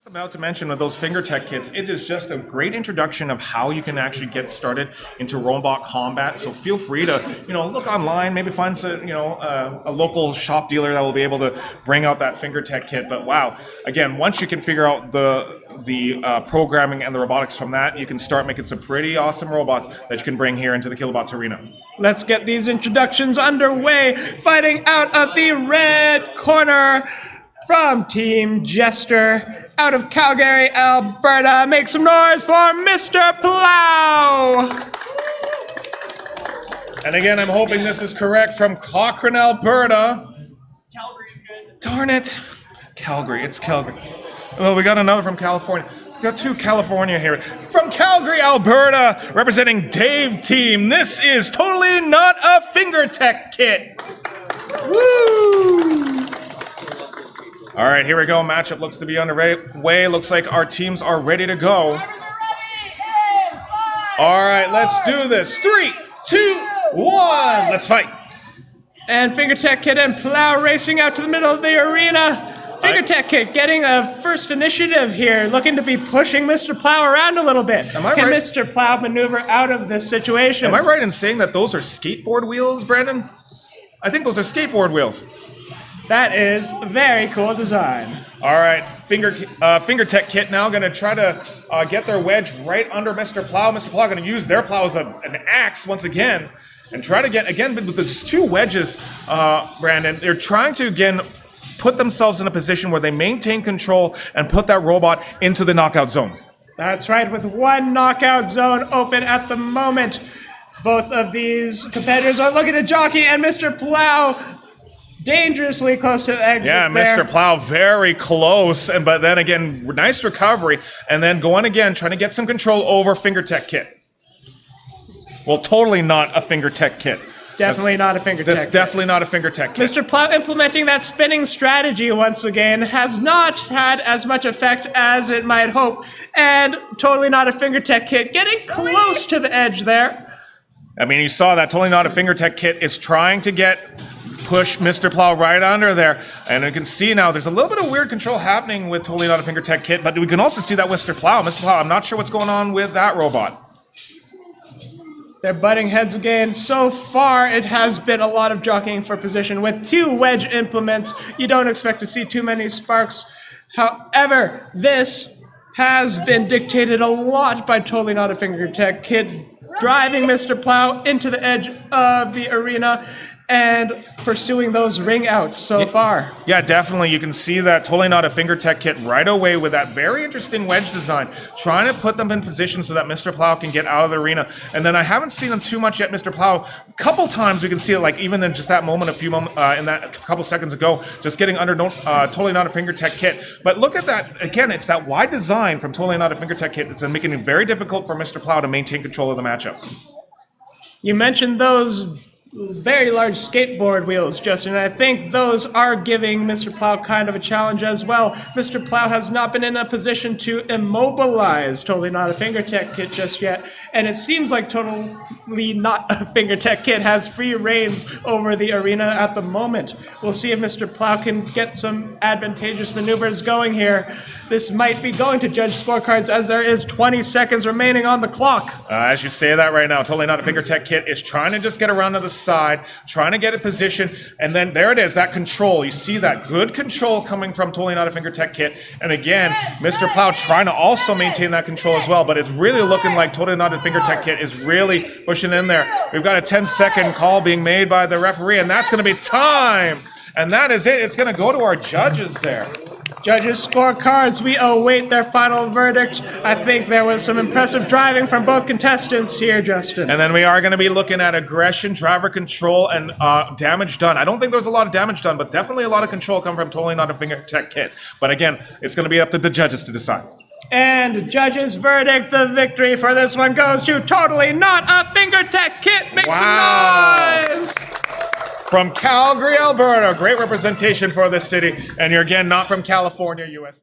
About to mention with those FingerTech kits, it is just a great introduction of how you can actually get started into robot combat. So feel free to, look online, maybe find some, a local shop dealer that will be able to bring out that FingerTech kit. But wow, again, once you can figure out the programming and the robotics from that, you can start making some pretty awesome robots that you can bring here into the Kilobots arena. Let's get these introductions underway. Fighting out of the red corner, from Team Jester, out of Calgary, Alberta, make some noise for Mr. Plow! And again, I'm hoping this is correct, from Cochrane, Alberta. Calgary's good. Darn it. Calgary, it's Calgary. Well, we got another from California. We got two California here. From Calgary, Alberta, representing Dave Team, this is totally not a FingerTech kit. Woo! All right, here we go. Matchup looks to be underway. Looks like our teams are ready to go. All right, let's do this. 3, 2, 1. Let's fight. And FingerTech Kit and Plow racing out to the middle of the arena. FingerTech Kit getting a first initiative here, looking to be pushing Mr. Plow around a litit bit. Can Mr. Plow maneuver out of this situation? Am I right in saying that those are skateboard wheels, Brandon? I think those are skateboard wheels. That is very cool design. All right, FingerTech Kit now going to try to get their wedge right under Mr. Plow. Mr. Plow going to use their plow as an axe once again and try to get, again, with those two wedges, Brandon, they're trying to, again, put themselves in a position where they maintain control and put that robot into the knockout zone. That's right, with one knockout zone open at the moment. Both of these competitors are looking to jockey, and Mr. Plow dangerously close to the exit. Yeah, Mr. Plow very close, but then again, nice recovery, and then going again, trying to get some control over FingerTech Kit. Well, totally not a FingerTech Kit. Definitely not a FingerTech Kit. That's definitely not a FingerTech Kit. Mr. Plow implementing that spinning strategy once again has not had as much effect as it might hope, and totally not a FingerTech Kit. Getting close to the edge there. I mean, you saw that. Totally not a FingerTech Kit is trying to push Mr. Plow right under there. And you can see now there's a little bit of weird control happening with totally not a FingerTech Kit, but we can also see that Mr. Plow, I'm not sure what's going on with that robot. They're butting heads again. So far, it has been a lot of jockeying for position. With two wedge implements, you don't expect to see too many sparks. However, this has been dictated a lot by totally not a FingerTech Kit, driving Mr. Plow into the edge of the arena and pursuing those ring outs so far. Yeah, definitely. You can see that totally not a FingerTech Kit right away with that very interesting wedge design, trying to put them in position so that Mr. Plow can get out of the arena. And then I haven't seen him too much yet, Mr. Plow. A couple times we can see it, like even in just that moment, in that couple seconds ago, just getting under totally not a FingerTech Kit. But look at that, again, it's that wide design from totally not a FingerTech Kit. It's making it very difficult for Mr. Plow to maintain control of the matchup. You mentioned those very large skateboard wheels, Justin. I think those are giving Mr. Plow kind of a challenge as well. Mr. Plow has not been in a position to immobilize totally not a FingerTech Kit just yet, and it seems like totally not a FingerTech Kit has free reins over the arena at the moment. We'll see if Mr. Plow can get some advantageous maneuvers going here. This might be going to judge scorecards as there is 20 seconds remaining on the clock. As you say that right now, totally not a FingerTech Kit is trying to just get around to the side, trying to get a position, and then there it is, that control. You see that good control coming from totally not a FingerTech Kit, and again, Mr. Plow trying to also maintain that control as well, but it's really looking like totally not a FingerTech Kit is really pushing in there. We've got a 10-second call being made by the referee, and that's going to be time, and that is it. It's going to go to our judges there. Judges' scorecards, we await their final verdict. I think there was some impressive driving from both contestants here, Justin. And then we are going to be looking at aggression, driver control, and damage done. I don't think there's a lot of damage done, but definitely a lot of control coming from totally not a FingerTech Kit. But again, it's going to be up to the judges to decide. And judges' verdict, the victory for this one goes to totally not a FingerTech Kit. Make some noise! From Calgary, Alberta, great representation for this city. And you're again not from California, US.